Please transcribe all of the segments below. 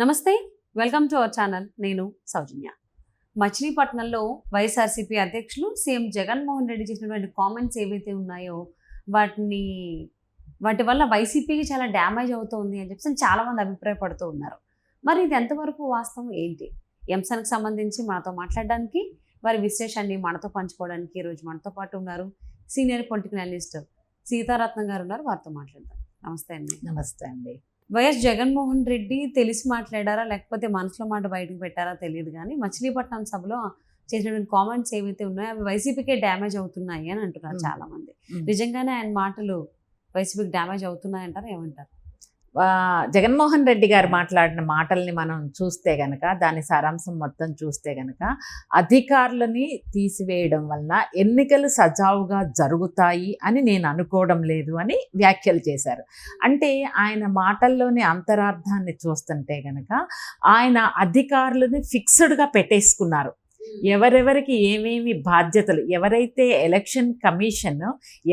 నమస్తే, welcome to our channel. నేను సౌజన్య. మచిలీపట్నంలో వైఎస్ఆర్సీపీ అధ్యక్షులు సీఎం జగన్మోహన్ రెడ్డి చేసినటువంటి కామెంట్స్ ఏవైతే ఉన్నాయో వాటి వల్ల వైసీపీకి చాలా డ్యామేజ్ అవుతుంది అని చెప్పి చాలామంది అభిప్రాయపడుతూ ఉన్నారు. మరి ఇది ఎంతవరకు వాస్తవం ఏంటి? ఈ అంశానికి సంబంధించి మనతో మాట్లాడడానికి, వారి విశ్లేషణని మనతో పంచుకోవడానికి ఈరోజు మనతో పాటు ఉన్నారు సీనియర్ పొలిటికల్ అనలిస్ట్ సీతారత్నం గారు ఉన్నారు. వారితో మాట్లాడదాం. నమస్తే అండి. నమస్తే అండి. వైఎస్ జగన్మోహన్ రెడ్డి తెలిసి మాట్లాడారా లేకపోతే మనసులో మాట బయటకు పెట్టారా తెలియదు, కానీ మచిలీపట్నం సభలో చేసినటువంటి కామెంట్స్ ఏవైతే ఉన్నాయో అవి వైసీపీకే డ్యామేజ్ అవుతున్నాయి అని అంటున్నారు చాలా మంది. నిజంగానే ఆయన మాటలు వైసీపీకి డ్యామేజ్ అవుతున్నాయి అంటారా, ఏమంటారు? జగన్మోహన్ రెడ్డి గారు మాట్లాడిన మాటల్ని మనం చూస్తే గనక, దాని సారాంశం మొత్తం చూస్తే గనక, అధికారులని తీసివేయడం వలన ఎన్నికలు సజావుగా జరుగుతాయి అని నేను అనుకోవడం లేదు అని వ్యాఖ్యలు చేశారు. అంటే ఆయన మాటల్లోని అంతరార్థాన్ని చూస్తుంటే గనక ఆయన అధికారులని ఫిక్స్డ్గా పెట్టేసుకున్నారు. ఎవరెవరికి ఏమేమి బాధ్యతలు, ఎవరైతే ఎలక్షన్ కమిషన్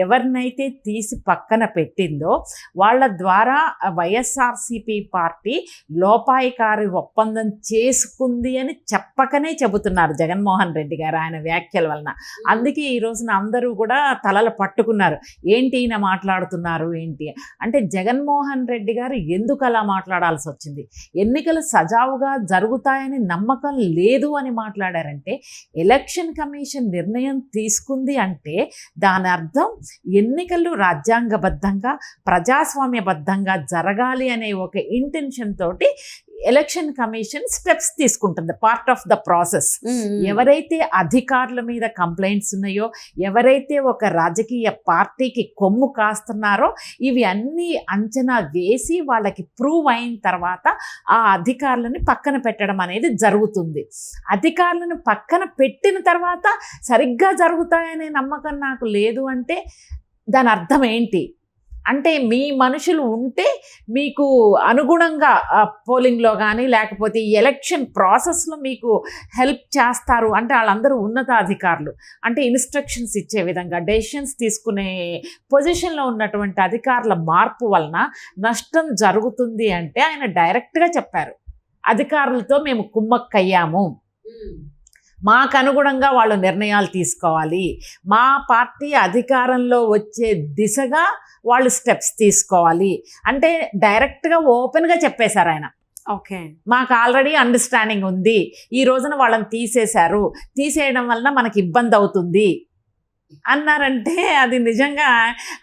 ఎవరినైతే తీసి పక్కన పెట్టిందో వాళ్ళ ద్వారా వైఎస్ఆర్సీపీ పార్టీ లోపాయికారి ఒప్పందం చేసుకుంది అని చెప్పకనే చెబుతున్నారు జగన్మోహన్ రెడ్డి గారు ఆయన వ్యాఖ్యల వలన. అందుకే ఈ రోజున అందరూ కూడా తలలు పట్టుకున్నారు. ఏంటి ఈయన మాట్లాడుతున్నారు ఏంటి అంటే, జగన్మోహన్ రెడ్డి గారు ఎందుకు అలా మాట్లాడాల్సి వచ్చింది? ఎన్నికలు సజావుగా జరుగుతాయని నమ్మకం లేదు అని మాట్లాడారంటే, ఎలక్షన్ కమిషన్ నిర్ణయం తీసుకుంది అంటే దాని అర్థం ఎన్నికలు రాజ్యాంగబద్ధంగా ప్రజాస్వామ్యబద్ధంగా జరగాలి అనే ఒక ఇంటెన్షన్ తోటి ఎలక్షన్ కమిషన్ స్టెప్స్ తీసుకుంటుంది, పార్ట్ ఆఫ్ ద ప్రాసెస్. ఎవరైతే అధికారుల మీద కంప్లైంట్స్ ఉన్నాయో, ఎవరైతే ఒక రాజకీయ పార్టీకి కొమ్ము కాస్తున్నారో, ఇవి అన్నీ అంచనా వేసి వాళ్ళకి ప్రూవ్ అయిన తర్వాత ఆ అధికారులని పక్కన పెట్టడం అనేది జరుగుతుంది. అధికారులను పక్కన పెట్టిన తర్వాత సరిగ్గా జరుగుతాయనే నమ్మకం నాకు లేదు అంటే దాని అర్థం ఏంటి అంటే, మీ మనుషులు ఉంటే మీకు అనుగుణంగా పోలింగ్లో కానీ లేకపోతే ఈ ఎలక్షన్ ప్రాసెస్లో మీకు హెల్ప్ చేస్తారు అంటే వాళ్ళందరూ ఉన్నతాధికారులు, అంటే ఇన్స్ట్రక్షన్స్ ఇచ్చే విధంగా డెసిషన్స్ తీసుకునే పొజిషన్లో ఉన్నటువంటి అధికారుల మార్పు వలన నష్టం జరుగుతుంది అంటే ఆయన డైరెక్ట్గా చెప్పారు, అధికారులతో మేము కుమ్మక్కయ్యాము, మాకు అనుగుణంగా వాళ్ళు నిర్ణయాలు తీసుకోవాలి, మా పార్టీ అధికారంలో వచ్చే దిశగా వాళ్ళు స్టెప్స్ తీసుకోవాలి అంటే డైరెక్ట్గా ఓపెన్గా చెప్పేశారు ఆయన. ఓకే, మాకు ఆల్రెడీ అండర్స్టాండింగ్ ఉంది, ఈ రోజున వాళ్ళని తీసేయడం వలన మనకి ఇబ్బంది అవుతుంది అన్నారంటే అది నిజంగా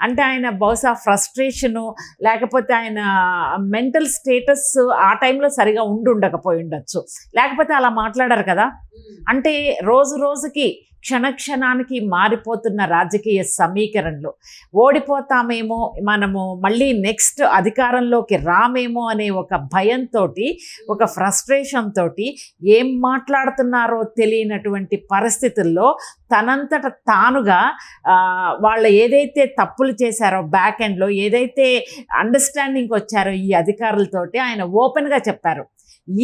అంటే ఆయన బహుశా ఫ్రస్ట్రేషను లేకపోతే ఆయన మెంటల్ స్టేటస్ ఆ టైంలో సరిగా ఉండకపోయి ఉండొచ్చు, లేకపోతే అలా మాట్లాడారు కదా. అంటే రోజు రోజుకి క్షణక్షణానికి మారిపోతున్న రాజకీయ సమీకరణలు, ఓడిపోతామేమో మనము మళ్ళీ నెక్స్ట్ అధికారంలోకి రామేమో అనే ఒక భయంతో, ఒక ఫ్రస్ట్రేషన్ తోటి ఏం మాట్లాడుతున్నారో తెలియనటువంటి పరిస్థితుల్లో తనంతట తానుగా వాళ్ళు ఏదైతే తప్పులు చేశారో బ్యాక్ ఎండ్లో, ఏదైతే అండర్స్టాండింగ్కి వచ్చారో ఈ అధికారులతోటి ఆయన ఓపెన్గా చెప్పారు.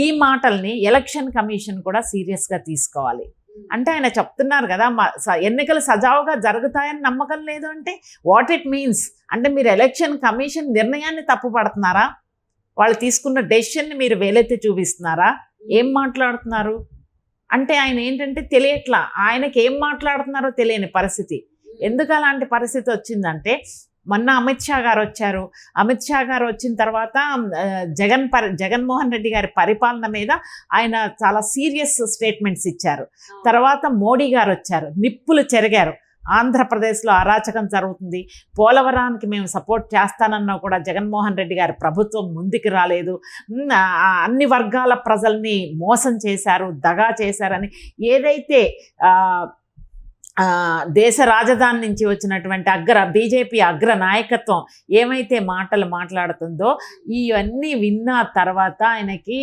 ఈ మాటల్ని ఎలక్షన్ కమిషన్ కూడా సీరియస్గా తీసుకోవాలి. అంటే ఆయన చెప్తున్నారు కదా, ఎన్నికలు సజావుగా జరుగుతాయని నమ్మకం లేదు అంటే వాట్ ఇట్ మీన్స్ అంటే, మీరు ఎలక్షన్ కమిషన్ నిర్ణయాన్ని తప్పు పడుతున్నారా? వాళ్ళు తీసుకున్న డెసిషన్ని మీరు వేలెత్తి చూపిస్తున్నారా? ఏం మాట్లాడుతున్నారు అంటే ఆయన ఏంటంటే తెలియట్లా, ఆయనకి ఏం మాట్లాడుతున్నారో తెలియని పరిస్థితి. ఎందుకు అలాంటి పరిస్థితి వచ్చిందంటే, మొన్న అమిత్ షా గారు వచ్చారు. అమిత్ షా గారు వచ్చిన తర్వాత జగన్మోహన్ రెడ్డి గారి పరిపాలన మీద ఆయన చాలా సీరియస్ స్టేట్మెంట్స్ ఇచ్చారు. తర్వాత మోడీ గారు వచ్చారు, నిప్పులు చెరిగారు, ఆంధ్రప్రదేశ్లో అరాచకం జరుగుతుంది, పోలవరానికి మేము సపోర్ట్ చేస్తానన్నా కూడా జగన్మోహన్ రెడ్డి గారి ప్రభుత్వం ముందుకు రాలేదు, అన్ని వర్గాల ప్రజల్ని మోసం చేశారు, దగా చేశారని ఏదైతే దేశ రాజధాని నుంచి వచ్చినటువంటి బీజేపీ అగ్ర నాయకత్వం ఏమైతే మాటలు మాట్లాడుతుందో, ఇవన్నీ విన్న తర్వాత ఆయనకి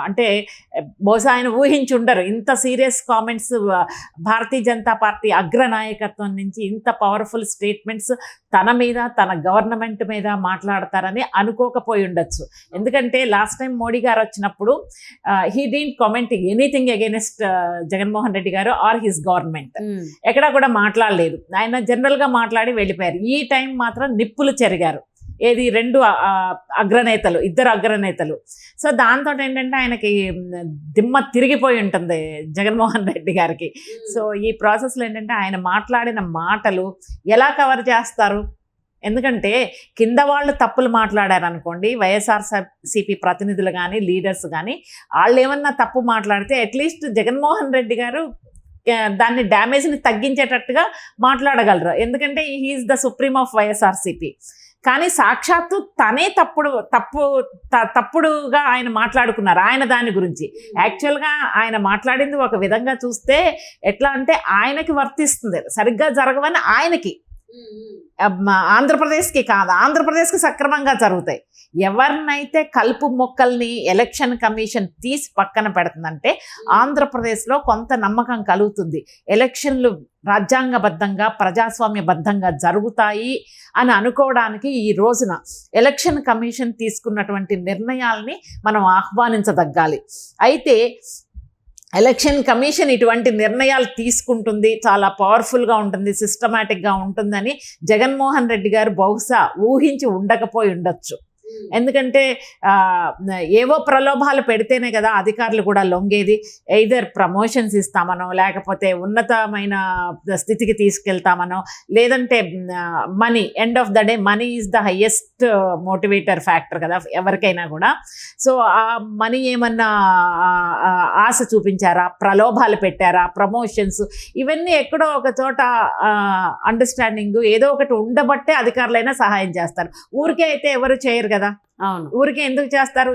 అంటే బహుశా ఆయన ఊహించి ఉండరు ఇంత serious comments Bharatiya Janata party అగ్ర నాయకత్వం నుంచి, ఇంత పవర్ఫుల్ స్టేట్మెంట్స్ తన మీద తన గవర్నమెంట్ మీద మాట్లాడతారని అనుకోకపోయి ఉండొచ్చు. ఎందుకంటే లాస్ట్ టైం మోడీ గారు వచ్చినప్పుడు he didn't comment anything against Jaganmohan Reddy గారు ఆర్ హిస్ గవర్నమెంట్. ఎక్కడా కూడా మాట్లాడలేదు, ఆయన జనరల్గా మాట్లాడి వెళ్ళిపోయారు. ఈ టైం మాత్రం నిప్పులు చెరిగారు. ఏది ఇద్దరు అగ్రనేతలు. సో దాంతో ఏంటంటే ఆయనకి దిమ్మ తిరిగిపోయి ఉంటుంది జగన్మోహన్ రెడ్డి గారికి. సో ఈ ప్రాసెస్లో ఏంటంటే ఆయన మాట్లాడిన మాటలు ఎలా కవర్ చేస్తారు? ఎందుకంటే కింద వాళ్ళు తప్పులు మాట్లాడారనుకోండి, వైఎస్ఆర్సీపీ ప్రతినిధులు కానీ లీడర్స్ కానీ వాళ్ళు ఏమన్నా తప్పు మాట్లాడితే అట్లీస్ట్ జగన్మోహన్ రెడ్డి గారు దాన్ని డ్యామేజ్ని తగ్గించేటట్టుగా మాట్లాడగలరు. ఎందుకంటే he is the supreme of YSRCP. కానీ సాక్షాత్తు తనే తప్పుడుగా ఆయన మాట్లాడుకున్నారు ఆయన దాని గురించి. యాక్చువల్గా ఆయన మాట్లాడింది ఒక విధంగా చూస్తే ఎట్లా అంటే ఆయనకి వర్తిస్తుంది, సరిగ్గా జరగవని ఆయనకి, ఆంధ్రప్రదేశ్కి కాదు, ఆంధ్రప్రదేశ్కి సక్రమంగా జరుగుతాయి. ఎవరినైతే కలుపు మొక్కల్ని ఎలక్షన్ కమిషన్ తీసి పక్కన పెడుతుందంటే ఆంధ్రప్రదేశ్లో కొంత నమ్మకం కలుగుతుంది. ఎలక్షన్లు రాజ్యాంగబద్ధంగా ప్రజాస్వామ్యబద్ధంగా జరుగుతాయి అని అనుకోవడానికి ఈ రోజున ఎలక్షన్ కమిషన్ తీసుకున్నటువంటి నిర్ణయాల్ని మనం ఆహ్వానించదగ్గాలి. అయితే ఎలక్షన్ కమిషన్ ఇటువంటి నిర్ణయాలు తీసుకుంటుంది, చాలా పవర్ఫుల్గా ఉంటుంది, సిస్టమేటిక్గా ఉంటుందని జగన్మోహన్ రెడ్డి గారు బహుశా ఊహించి ఉండకపోయి ఉండొచ్చు. ఎందుకంటే ఏవో ప్రలోభాలు పెడితేనే కదా అధికారులు కూడా లొంగేది. ఎయిదర్ ప్రమోషన్స్ ఇస్తామనో, లేకపోతే ఉన్నతమైన స్థితికి తీసుకెళ్తామనో, లేదంటే money, end of the day money is the highest motivator factor కదా ఎవరికైనా కూడా. సో ఆ మనీ ఏమన్నా ఆశ చూపించారా, ప్రలోభాలు పెట్టారా, ప్రమోషన్స్, ఇవన్నీ ఎక్కడో ఒక చోట అండర్స్టాండింగ్ ఏదో ఒకటి ఉండబట్టే అధికారులైనా సహాయం చేస్తారు. ఊరికే అయితే ఎవరు చేయరు కదా. అవును, ఊరికే ఎందుకు చేస్తారు?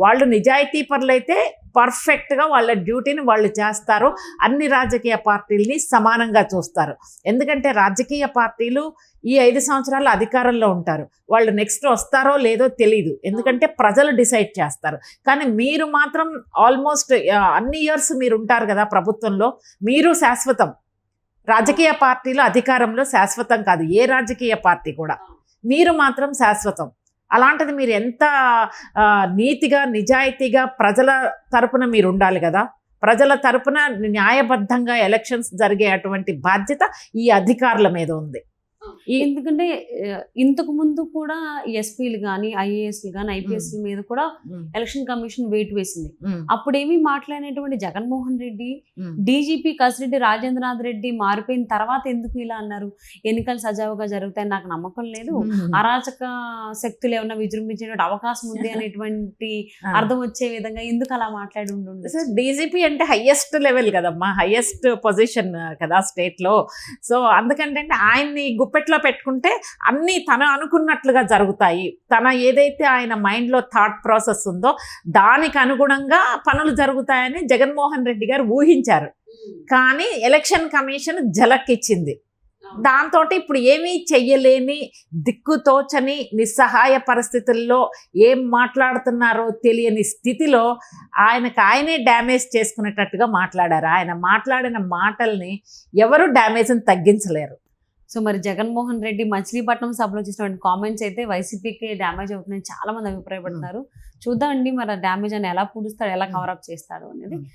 వాళ్ళు నిజాయితీ పరులైతే పర్ఫెక్ట్గా వాళ్ళ డ్యూటీని వాళ్ళు చేస్తారు. అన్ని రాజకీయ పార్టీలని సమానంగా చూస్తారు. ఎందుకంటే రాజకీయ పార్టీలు ఈ 5 సంవత్సరాలు అధికారంలో ఉంటారు, వాళ్ళు నెక్స్ట్ వస్తారో లేదో తెలీదు, ఎందుకంటే ప్రజలు డిసైడ్ చేస్తారు. కానీ మీరు మాత్రం ఆల్మోస్ట్ అన్ని ఇయర్స్ మీరు ఉంటారు కదా ప్రభుత్వంలో, మీరు శాశ్వతం. రాజకీయ పార్టీలు అధికారంలో శాశ్వతం కాదు, ఏ రాజకీయ పార్టీ కూడా. మీరు మాత్రం శాశ్వతం. అలాంటిది మీరు ఎంత నీతిగా నిజాయితీగా ప్రజల తరపున మీరు ఉండాలి కదా. ప్రజల తరపున న్యాయబద్ధంగా ఎలక్షన్స్ జరిగే అటువంటి బాధ్యత ఈ అధికారుల మీద ఉంది. ఎందుకంటే ఇంతకు ముందు కూడా ఎస్పీలు కానీ ఐఏఎస్లు కానీ ఐపీఎస్ల మీద కూడా ఎలక్షన్ కమిషన్ వెయిట్ వేసింది. అప్పుడేమీ మాట్లాడినటువంటి జగన్మోహన్ రెడ్డి, డీజీపీ కసిరెడ్డి రాజేంద్రనాథ్ రెడ్డి మారిపోయిన తర్వాత ఎందుకు ఇలా అన్నారు? ఎన్నికలు సజావుగా జరుగుతాయని నాకు నమ్మకం లేదు, అరాచక శక్తులు ఏమన్నా విజృంభించే అవకాశం ఉంది అనేటువంటి అర్థం వచ్చే విధంగా ఎందుకు అలా మాట్లాడి ఉండు? సార్, డీజీపీ అంటే హైయెస్ట్ లెవెల్ కదమ్మా, హైయెస్ట్ పొజిషన్ కదా స్టేట్ లో. సో అందుకంటే ఆయన్ని గుప్పెట్లో పెట్టుకుంటే అన్నీ తను అనుకున్నట్లుగా జరుగుతాయి. తన ఏదైతే ఆయన మైండ్లో థాట్ ప్రాసెస్ ఉందో దానికి అనుగుణంగా పనులు జరుగుతాయని జగన్మోహన్ రెడ్డి గారు ఊహించారు. కానీ ఎలక్షన్ కమిషన్ ఝలక్ ఇచ్చింది. దాంతో ఇప్పుడు ఏమీ చెయ్యలేని, దిక్కుతోచని, నిస్సహాయ పరిస్థితుల్లో ఏం మాట్లాడుతున్నారో తెలియని స్థితిలో ఆయనే డ్యామేజ్ చేసుకునేటట్టుగా మాట్లాడారు. ఆయన మాట్లాడిన మాటల్ని ఎవరు డ్యామేజ్ని తగ్గించలేరు. సో మరి జగన్మోహన్ రెడ్డి మచిలీపట్నం సభలో చేసినటువంటి కామెంట్స్ అయితే వైసీపీకి డ్యామేజ్ అవుతుందని చాలా మంది అభిప్రాయపడుతున్నారు. చూద్దామండి మరి డ్యామేజ్ అని ఎలా పూడుస్తాడు, ఎలా కవరప్ చేస్తాడు అనేది.